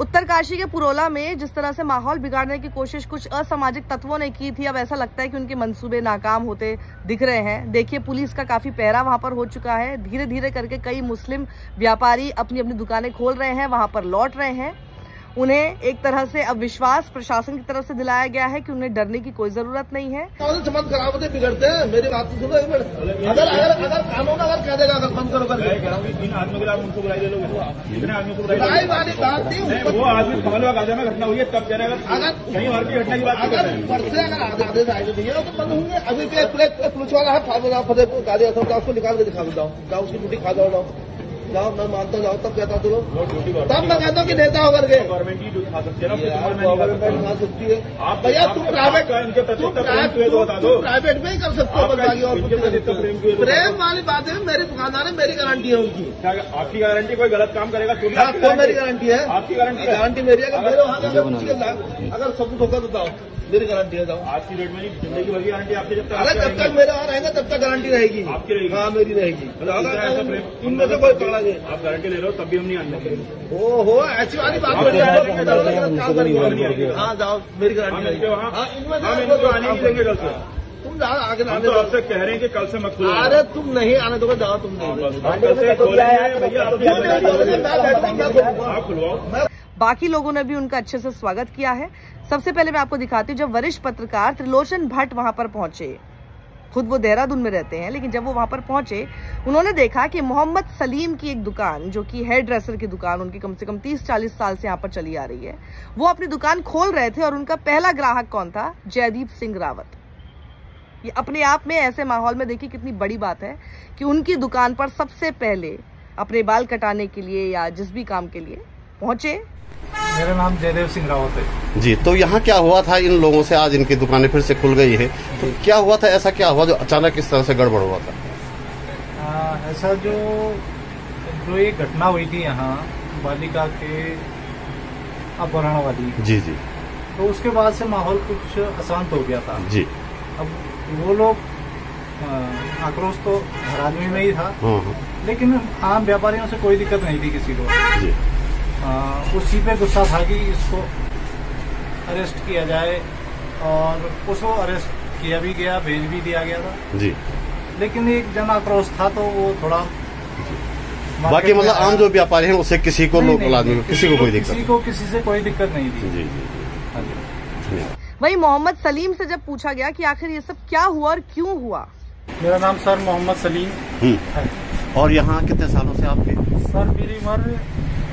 उत्तरकाशी के पुरोला में जिस तरह से माहौल बिगाड़ने की कोशिश कुछ असामाजिक तत्वों ने की थी, अब ऐसा लगता है कि उनके मंसूबे नाकाम होते दिख रहे हैं। देखिए, पुलिस का काफी पहरा वहां पर हो चुका है। धीरे धीरे करके कई मुस्लिम व्यापारी अपनी अपनी दुकानें खोल रहे हैं, वहां पर लौट रहे हैं। उन्हें एक तरह से अब विश्वास प्रशासन की तरफ से दिलाया गया है कि उन्हें डरने की कोई जरूरत नहीं है। समाज खराब होते बिगड़ते हैं। मेरी बात तो सुनो, अगर कानून अगर कह देगा अगर बंद करो इन आदमियों के उनको बुलाई ले लो, कितने आदमियों को बुलाई वाली बात नहीं। वो आदमी कमलवा गाजा में घटना हुई है तब कह रहे अगर कहीं और की घटना की बात अगर परसे अगर आधे आएंगे भैया तो बंद होंगे। अभी पुलिस वाला है फतेहपुर गाड़ी उसको निकाल के दिखा देता हूँ, जाओ उसकी ड्यूटी खा जाओ, जाओ मैं मानता जाओ, तब कहता हूँ तब मैं कहता हूँ कि नेता होकर के गवर्नमेंट ही खा सकती है, गवर्नमेंट खा सकती है। भैया तुम प्राइवेट में ही कर सकते हो। प्रेम वाली बात है, मेरी दुकानदार है, मेरी गारंटी है उनकी। आपकी गारंटी कोई गलत काम करेगा तो आपको मेरी गारंटी है, आपकी गारंटी मेरी है। अगर सब कुछ होगा तो बताओ, मेरी गारंटी है। आज की डेट में जिंदगी भर की गारंटी आपकी जब अरे जब तक मेरा रहेगा तब तक गारंटी रहेगी आपकी रहेगी। हाँ मेरी रहेगी। इनमें से कोई पकड़ा नहीं। आप गारंटी ले रहे हो तब भी हम नहीं आने। ओहो ऐसी वाली बात हो रही है। हाँ जाओ, मेरी गारंटी रहेगी। आने नहीं देंगे कल से। तुम जाओ आगे हम तो आपसे कह रहे हैं कि कल से मत खुलो। अरे तुम नहीं आने दोगे, जाओ तुम आप खुलवाओ। बाकी लोगों ने भी उनका अच्छे से स्वागत किया है। सबसे पहले मैं आपको दिखाती हूँ, जब वरिष्ठ पत्रकार त्रिलोचन भट्ट वहां पर पहुंचे, खुद वो देहरादून में रहते हैं, लेकिन जब वो वहां पर पहुंचे उन्होंने देखा कि मोहम्मद सलीम की एक दुकान, जो कि हेयर ड्रेसर की दुकान उनकी कम से कम 30-40 साल से यहाँ पर चली आ रही है, वो अपनी दुकान खोल रहे थे। और उनका पहला ग्राहक कौन था? जयदीप सिंह रावत। ये अपने आप में ऐसे माहौल में देखिए कितनी बड़ी बात है कि उनकी दुकान पर सबसे पहले अपने बाल कटाने के लिए या जिस भी काम के लिए पहुंचे। मेरा नाम जयदेव सिंह रावत है जी। तो यहाँ क्या हुआ था इन लोगों से? आज इनकी दुकानें फिर से खुल गई है, तो क्या हुआ था? ऐसा क्या हुआ जो अचानक इस तरह से गड़बड़ हुआ था? ऐसा जो एक घटना हुई थी यहाँ बालिका के अपहरण वाली, जी जी, तो उसके बाद से माहौल कुछ अशांत हो गया था जी। अब वो लोग आक्रोश तो हर आदमी में ही था, लेकिन आम व्यापारियों से कोई दिक्कत नहीं थी किसी को जी। उसी पे गुस्सा था कि इसको अरेस्ट किया जाए, और उसको अरेस्ट किया भी गया, भेज भी दिया गया था जी। लेकिन एक जन आक्रोश था तो वो थोड़ा बाकी मतलब आम जो व्यापारी हैं उससे किसी को लोकल आदमी किसी को कोई दिक्कत, किसी से कोई दिक्कत नहीं थी जी जी। वही मोहम्मद सलीम से जब पूछा गया कि आखिर ये सब क्या हुआ और क्यों हुआ। मेरा नाम सर मोहम्मद सलीम है। और यहाँ कितने सालों से आपके? सर मेरी उम्र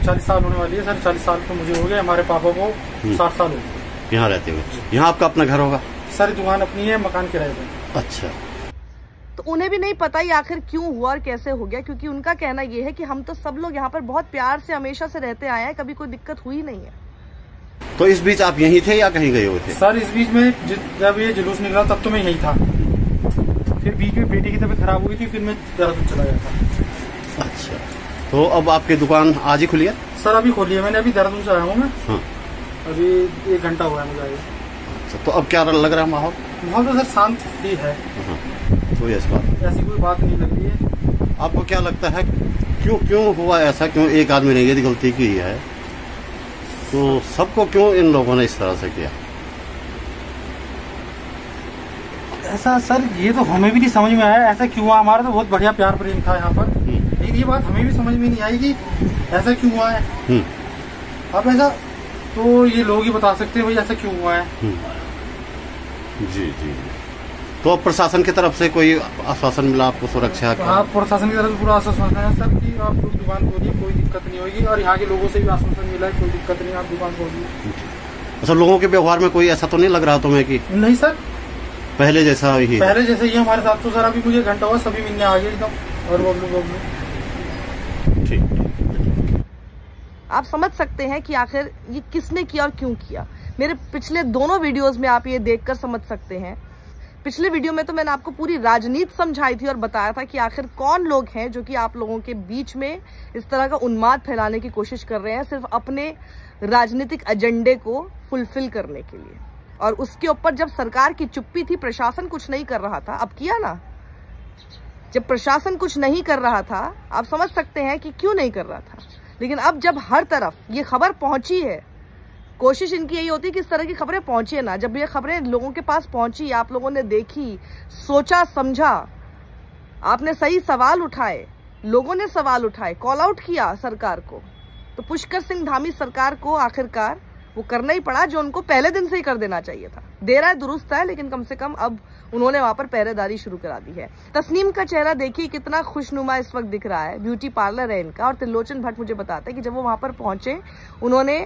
40 साल होने वाली है सर। 40 साल तो मुझे हो गए, हमारे पापा को 60 साल हो गए यहाँ रहते हुए। यहाँ आपका अपना घर होगा? सर दुकान अपनी है, मकान किराए पे। अच्छा। तो उन्हें भी नहीं पता ही आखिर क्यों हुआ और कैसे हो गया, क्योंकि उनका कहना ये है कि हम तो सब लोग यहाँ पर बहुत प्यार से हमेशा से रहते आए हैं, कभी कोई दिक्कत हुई नहीं है। तो इस बीच आप यहीं थे या कहीं गए हुए थे? सर इस बीच में जब ये जुलूस निकला तब तो मैं यही था, फिर बीच में बेटी की तबीयत खराब हुई थी, फिर मैं देहरादून चला गया था। अच्छा, तो अब आपकी दुकान आज ही खुली है? सर अभी खोली है मैंने, अभी देहरादून से आया हूँ मैं। हाँ। अभी 1 घंटा हुआ है मुझे आए। अच्छा, तो अब क्या लग रहा है माहौल? माहौल तो सर शांत ही है। कोई ऐसी कोई बात नहीं लग रही है। आपको क्या लगता है क्यों हुआ ऐसा? क्यों एक आदमी ने ये गलती की है तो सबको क्यों इन लोगों ने इस तरह से किया? ऐसा सर ये तो हमें भी नहीं समझ में आया, ऐसा क्यों हुआ। हमारा तो बहुत बढ़िया प्यार प्रेम था यहाँ पर, लेकिन ये बात हमें भी समझ में नहीं आई कि ऐसा क्यों हुआ है। अब ऐसा तो ये लोग ही बता सकते हैं भाई ऐसा क्यों हुआ है। जी जी। तो अब प्रशासन की तरफ से कोई आश्वासन मिला आपको सुरक्षा का? हाँ, प्रशासन की तरफ से पूरा आश्वासन है सर कि आप लोग दुकान खोलिए, कोई दिक्कत नहीं होगी। और यहाँ के लोगों से भी आश्वासन मिला है कोई दिक्कत नहीं, आप दुकान खोलिए। अच्छा, लोगों के व्यवहार में कोई ऐसा तो नहीं लग रहा तुम्हें कि? नहीं सर, पहले जैसा ही हमारे साथ। तो सर अभी मुझे घंटा हुआ, सभी मिलने आ गए एकदम, और वो ठीक। आप समझ सकते हैं कि आखिर ये किसने किया और क्यों किया। मेरे पिछले दोनों वीडियोस में आप ये देखकर समझ सकते हैं। पिछले वीडियो में तो मैंने आपको पूरी राजनीति समझाई थी और बताया था कि आखिर कौन लोग हैं जो कि आप लोगों के बीच में इस तरह का उन्माद फैलाने की कोशिश कर रहे हैं, सिर्फ अपने राजनीतिक एजेंडे को फुलफिल करने के लिए। और उसके ऊपर जब सरकार की चुप्पी थी, प्रशासन कुछ नहीं कर रहा था, अब किया ना। जब प्रशासन कुछ नहीं कर रहा था, आप समझ सकते हैं कि क्यों नहीं कर रहा था। लेकिन अब जब हर तरफ ये खबर पहुंची है, कोशिश इनकी यही होती है कि इस तरह की खबरें पहुंचे ना। जब ये खबरें लोगों के पास पहुंची, आप लोगों ने देखी, सोचा, समझा, आपने सही सवाल उठाए, लोगों ने सवाल उठाए, कॉल आउट किया सरकार को, तो पुष्कर सिंह धामी सरकार को आखिरकार वो करना ही पड़ा जो उनको पहले दिन से ही कर देना चाहिए था। देर है दुरुस्त है, लेकिन कम से कम अब उन्होंने वहां पर पहरेदारी शुरू करा दी है। तस्नीम का चेहरा देखिए कितना खुशनुमा इस वक्त दिख रहा है, ब्यूटी पार्लर है इनका। और त्रिलोचन भट्ट मुझे बताते हैं कि जब वो वहां पर पहुंचे, उन्होंने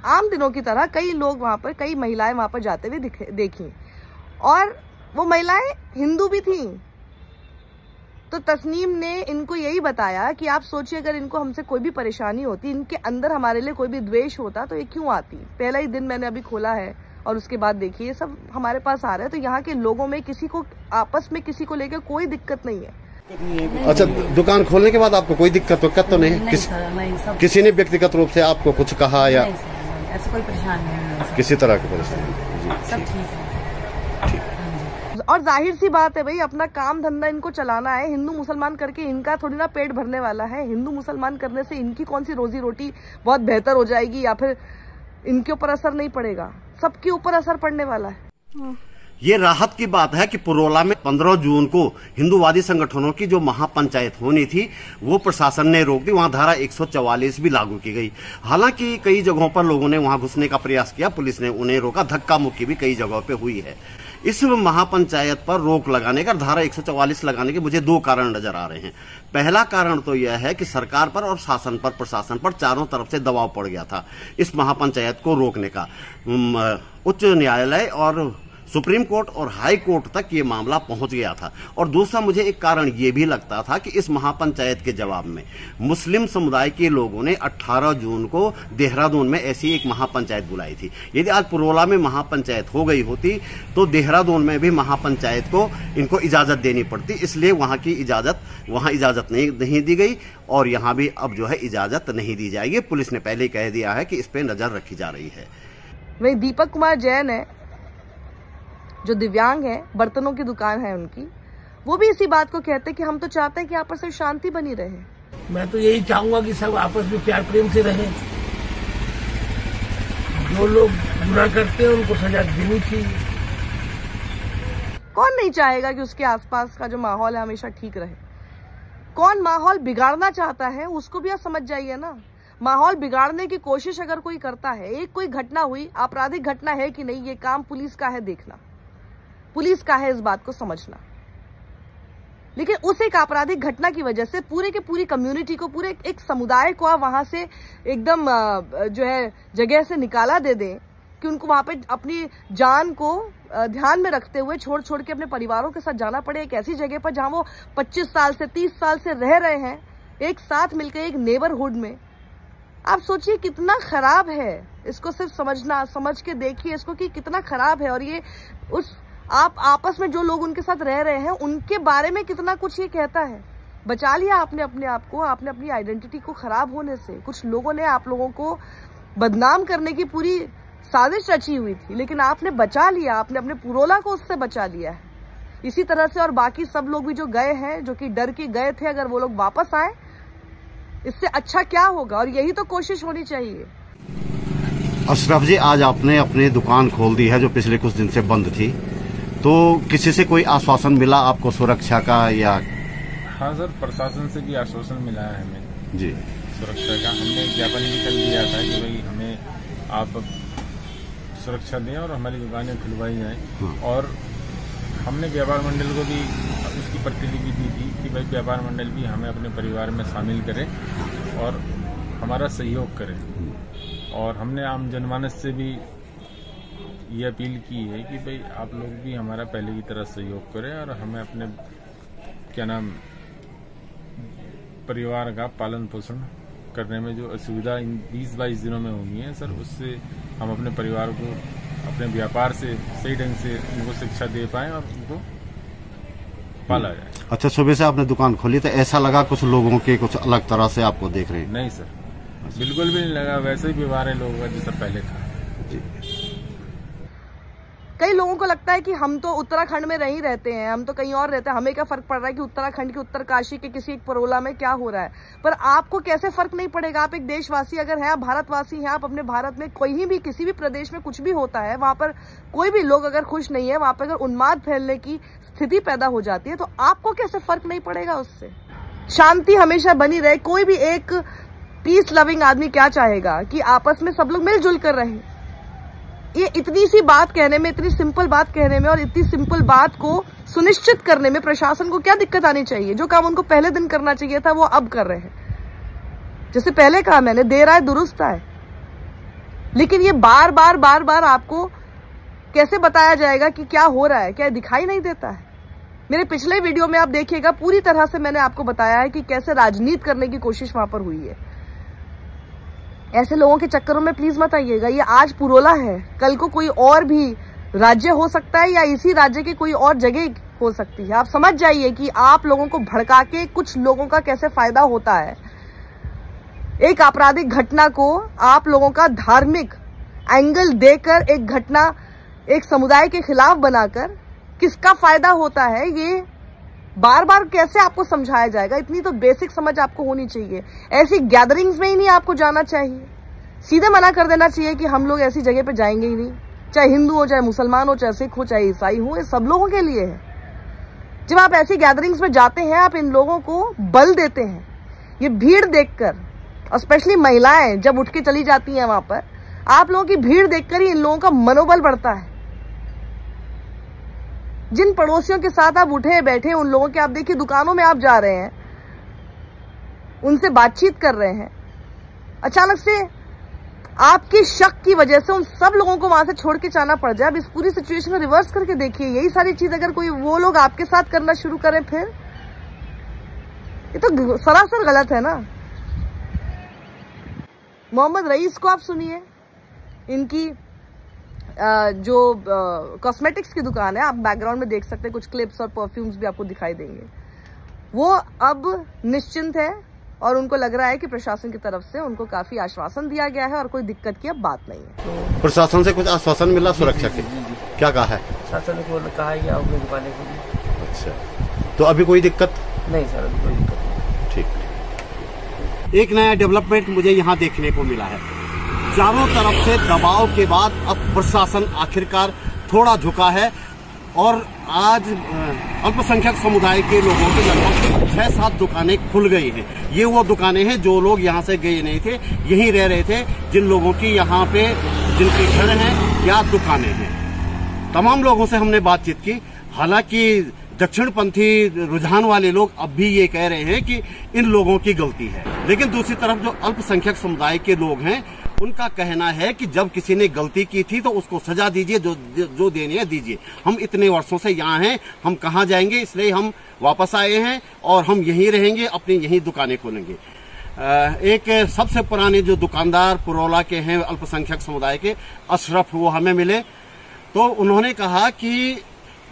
आम दिनों की तरह कई लोग वहां पर, कई महिलाएं वहां पर जाते हुए देखी, और वो महिलाएं हिंदू भी थी। तो तस्नीम ने इनको यही बताया कि आप सोचिए, अगर इनको हमसे कोई भी परेशानी होती, इनके अंदर हमारे लिए कोई भी द्वेष होता, तो ये क्यों आती। पहला ही दिन मैंने अभी खोला है और उसके बाद देखिए ये सब हमारे पास आ रहे हैं। तो यहाँ के लोगों में किसी को आपस में किसी को लेकर कोई दिक्कत नहीं है। अच्छा, दुकान खोलने के बाद आपको कोई दिक्कत तो नहीं? किसी ने व्यक्तिगत रूप से आपको कुछ कहा या ऐसा कोई परेशानी नहीं? किसी तरह की परेशानी? सब ठीक है। और जाहिर सी बात है भाई, अपना काम धंधा इनको चलाना है। हिंदू मुसलमान करके इनका थोड़ी ना पेट भरने वाला है। हिंदू मुसलमान करने से इनकी कौन सी रोजी रोटी बहुत बेहतर हो जाएगी या फिर इनके ऊपर असर नहीं पड़ेगा? सबके ऊपर असर पड़ने वाला है। ये राहत की बात है कि पुरोला में 15 जून को हिंदूवादी संगठनों की जो महापंचायत होनी थी वो प्रशासन ने रोक दी। वहां धारा 144 भी लागू की गई। हालांकि कई जगहों पर लोगों ने वहां घुसने का प्रयास किया, पुलिस ने उन्हें रोका, धक्का मुक्की भी कई जगहों पे हुई है। इस महापंचायत पर रोक लगाने का, धारा 144 लगाने के मुझे 2 कारण नजर आ रहे हैं। पहला कारण तो यह है कि सरकार पर और शासन पर, प्रशासन पर चारों तरफ से दबाव पड़ गया था इस महापंचायत को रोकने का। उच्च न्यायालय और सुप्रीम कोर्ट और हाई कोर्ट तक ये मामला पहुंच गया था। और दूसरा मुझे एक कारण ये भी लगता था कि इस महापंचायत के जवाब में मुस्लिम समुदाय के लोगों ने 18 जून को देहरादून में ऐसी एक महापंचायत बुलाई थी। यदि आज पुरोला में महापंचायत हो गई होती तो देहरादून में भी महापंचायत को इनको इजाजत देनी पड़ती, इसलिए वहां इजाजत नहीं दी गई और यहां भी अब जो है इजाजत नहीं दी जाएगी। पुलिस ने पहले ही कह दिया है कि इस पे नजर रखी जा रही है। वही दीपक कुमार जैन है जो दिव्यांग है, बर्तनों की दुकान है उनकी, वो भी इसी बात को कहते हैं कि हम तो चाहते हैं कि आपस में शांति बनी रहे। मैं तो यही चाहूंगा कि सब आपस में प्यार प्रेम से रहें। जो लोग बुरा करते हैं उनको सजा देनी चाहिए। कौन नहीं चाहेगा कि उसके आसपास का जो माहौल है हमेशा ठीक रहे? कौन माहौल बिगाड़ना चाहता है उसको भी आप समझ जाइए ना। माहौल बिगाड़ने की कोशिश अगर कोई करता है, एक कोई घटना हुई, आपराधिक घटना है कि नहीं, ये काम पुलिस का है देखना, पुलिस का है इस बात को समझना। लेकिन उस एक आपराधिक घटना की वजह से पूरे के पूरी कम्युनिटी को, पूरे एक समुदाय को आप वहां से एकदम जो है जगह से निकाला दे दें कि उनको वहां पे अपनी जान को ध्यान में रखते हुए छोड़ के अपने परिवारों के साथ जाना पड़े एक ऐसी जगह पर जहां वो 25 साल से 30 साल से रह रहे हैं एक साथ मिलकर एक नेबरहुड में। आप सोचिए कितना खराब है। इसको सिर्फ समझ के देखिए इसको कि कितना खराब है। और ये उस आप आपस में जो लोग उनके साथ रह रहे हैं उनके बारे में कितना कुछ ये कहता है। बचा लिया आपने अपने आप को, आपने अपनी आइडेंटिटी को खराब होने से। कुछ लोगों ने आप लोगों को बदनाम करने की पूरी साजिश रची हुई थी, लेकिन आपने बचा लिया, आपने अपने पुरोला को उससे बचा लिया है। इसी तरह से और बाकी सब लोग भी जो गए हैं, जो कि डर के गए थे, अगर वो लोग वापस आए इससे अच्छा क्या होगा। और यही तो कोशिश होनी चाहिए। अशरफ जी, आज आपने अपनी दुकान खोल दी है जो पिछले कुछ दिन से बंद थी, तो किसी से कोई आश्वासन मिला आपको सुरक्षा का या? हाँ सर, प्रशासन से भी आश्वासन मिला है हमें जी सुरक्षा का। हमने ज्ञापन भी कर दिया था कि भाई हमें आप सुरक्षा दें और हमारी दुकानें खुलवाई जाएं। हाँ। और हमने व्यापार मंडल को भी उसकी प्रतिलिपि दी थी कि भाई व्यापार मंडल भी हमें अपने परिवार में शामिल करे और हमारा सहयोग करे। और हमने आम जनमानस से भी ये अपील की है कि भाई आप लोग भी हमारा पहले की तरह सहयोग करें और हमें अपने परिवार का पालन पोषण करने में जो असुविधा इन 20-22 दिनों में होगी है सर, उससे हम अपने परिवार को अपने व्यापार से सही ढंग से उनको शिक्षा दे पाएं और उनको पाला जाए। अच्छा, सुबह से आपने दुकान खोली तो ऐसा लगा कुछ लोगों के कुछ अलग तरह से आपको देख रहे हैं? नहीं सर, बिल्कुल भी नहीं लगा। वैसे ही व्यवहार है लोगों का जैसा पहले था। कई लोगों को लगता है कि हम तो उत्तराखंड में नहीं रहते हैं, हम तो कहीं और रहते हैं, हमें क्या फर्क पड़ रहा है कि उत्तराखंड के उत्तरकाशी के किसी एक परोला में क्या हो रहा है। पर आपको कैसे फर्क नहीं पड़ेगा? आप एक देशवासी अगर हैं, आप भारतवासी हैं, आप अपने भारत में कहीं भी किसी भी प्रदेश में कुछ भी होता है, वहां पर कोई भी लोग अगर खुश नहीं है, वहां पर अगर उन्माद फैलने की स्थिति पैदा हो जाती है, तो आपको कैसे फर्क नहीं पड़ेगा उससे? शांति हमेशा बनी रहे। कोई भी एक पीस लविंग आदमी क्या चाहेगा कि आपस में सब लोग मिलजुल कर रहें। ये इतनी सी बात कहने में, इतनी सिंपल बात कहने में और इतनी सिंपल बात को सुनिश्चित करने में प्रशासन को क्या दिक्कत आनी चाहिए? जो काम उनको पहले दिन करना चाहिए था वो अब कर रहे हैं। जैसे पहले कहा मैंने, देर आए दुरुस्त आए। लेकिन ये बार बार आपको कैसे बताया जाएगा कि क्या हो रहा है? क्या दिखाई नहीं देता है? मेरे पिछले वीडियो में आप देखिएगा, पूरी तरह से मैंने आपको बताया है कि कैसे राजनीति करने की कोशिश वहां पर हुई है। ऐसे लोगों के चक्करों में प्लीज मत आइएगा। ये आज पुरोला है, कल को कोई और भी राज्य हो सकता है या इसी राज्य की कोई और जगह हो सकती है। आप समझ जाइए कि आप लोगों को भड़का के कुछ लोगों का कैसे फायदा होता है। एक आपराधिक घटना को आप लोगों का धार्मिक एंगल देकर एक घटना एक समुदाय के खिलाफ बनाकर किसका फायदा होता है, ये बार बार कैसे आपको समझाया जाएगा? इतनी तो बेसिक समझ आपको होनी चाहिए। ऐसी गैदरिंग्स में ही नहीं आपको जाना चाहिए। सीधे मना कर देना चाहिए कि हम लोग ऐसी जगह पे जाएंगे ही नहीं। चाहे हिंदू हो, चाहे मुसलमान हो, चाहे सिख हो, चाहे ईसाई हो, ये सब लोगों के लिए है। जब आप ऐसी गैदरिंग्स में जाते हैं, आप इन लोगों को बल देते हैं। ये भीड़ देखकर, और स्पेशली महिलाएं जब उठ के चली जाती हैं वहां पर, आप लोगों की भीड़ देखकर ही इन लोगों का मनोबल बढ़ता है। जिन पड़ोसियों के साथ आप उठे बैठे, उन लोगों के आप देखिए दुकानों में आप जा रहे हैं, उनसे बातचीत कर रहे हैं, अचानक से आपके शक की वजह से उन सब लोगों को वहां से छोड़ के जाना पड़ जाए। अब इस पूरी सिचुएशन को रिवर्स करके देखिए। यही सारी चीज अगर कोई वो लोग आपके साथ करना शुरू करें, फिर ये तो सरासर गलत है ना। मोहम्मद रईस को आप सुनिए, इनकी जो कॉस्मेटिक्स की दुकान है, आप बैकग्राउंड में देख सकते हैं, कुछ क्लिप्स और परफ्यूम्स भी आपको दिखाई देंगे। वो अब निश्चिंत है और उनको लग रहा है कि प्रशासन की तरफ से उनको काफी आश्वासन दिया गया है और कोई दिक्कत की अब बात नहीं है। प्रशासन से कुछ आश्वासन मिला सुरक्षा के? क्या कहा है शासन ने? कहा है कि आप अपनी दुकानें खोलिए। अच्छा, तो अभी कोई दिक्कत नहीं सर, अभी कोई दिक्कत नहीं। ठीक। एक नया डेवलपमेंट मुझे यहाँ देखने को मिला है। चारों तरफ से दबाव के बाद अब प्रशासन आखिरकार थोड़ा झुका है और आज अल्पसंख्यक समुदाय के लोगों की लगभग 6-7 दुकानें खुल गई हैं। ये वो दुकानें हैं जो लोग यहाँ से गए नहीं थे, यहीं रह रहे थे, जिन लोगों की यहाँ पे जिनके घर हैं या दुकानें हैं। तमाम लोगों से हमने बातचीत की। हालांकि दक्षिणपंथी रुझान वाले लोग अब भी ये कह रहे हैं कि इन लोगों की गलती है, लेकिन दूसरी तरफ जो अल्पसंख्यक समुदाय के लोग हैं उनका कहना है कि जब किसी ने गलती की थी तो उसको सजा दीजिए, जो देनी है दीजिए। हम इतने वर्षों से यहाँ हैं, हम कहाँ जाएंगे, इसलिए हम वापस आए हैं और हम यहीं रहेंगे, अपनी यहीं दुकानें खोलेंगे। एक सबसे पुराने जो दुकानदार पुरोला के हैं अल्पसंख्यक समुदाय के, अशरफ, वो हमें मिले तो उन्होंने कहा कि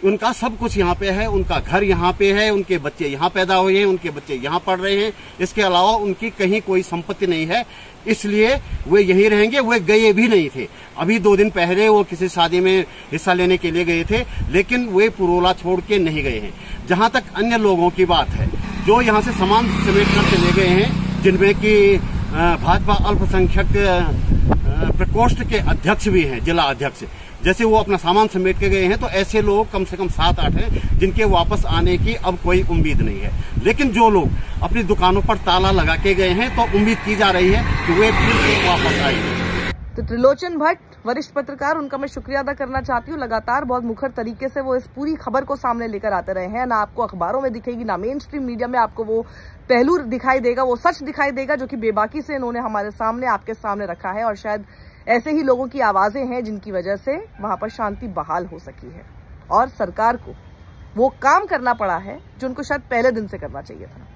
उनका सब कुछ यहाँ पे है, उनका घर यहाँ पे है, उनके बच्चे यहाँ पैदा हुए हैं, उनके बच्चे यहाँ पढ़ रहे हैं, इसके अलावा उनकी कहीं कोई संपत्ति नहीं है, इसलिए वे यहीं रहेंगे। वे गए भी नहीं थे। अभी 2 दिन पहले वो किसी शादी में हिस्सा लेने के लिए गए थे, लेकिन वे पुरोला छोड़ के नहीं गए हैं। जहां तक अन्य लोगों की बात है जो यहाँ से सामान समेट कर चले गए हैं, जिनमें कि भाजपा अल्पसंख्यक प्रकोष्ठ के अध्यक्ष भी हैं, जिला अध्यक्ष, जैसे वो अपना सामान समेट के गए हैं, तो ऐसे लोग कम से कम 7-8 हैं जिनके वापस आने की अब कोई उम्मीद नहीं है। लेकिन जो लोग अपनी दुकानों पर ताला लगा के गए हैं तो उम्मीद की जा रही है कि वे फिर से वापस आएंगे। तो त्रिलोचन भट्ट वरिष्ठ पत्रकार, उनका मैं शुक्रिया अदा करना चाहती हूँ। लगातार बहुत मुखर तरीके से वो इस पूरी खबर को सामने लेकर आते रहे हैं। ना आपको अखबारों में दिखेगी, ना मेन स्ट्रीम मीडिया में आपको वो पहलू दिखाई देगा, वो सच दिखाई देगा जो कि बेबाकी से इन्होंने हमारे सामने, आपके सामने रखा है। और शायद ऐसे ही लोगों की आवाजें हैं जिनकी वजह से वहां पर शांति बहाल हो सकी है और सरकार को वो काम करना पड़ा है जो उनको शायद पहले दिन से करना चाहिए था।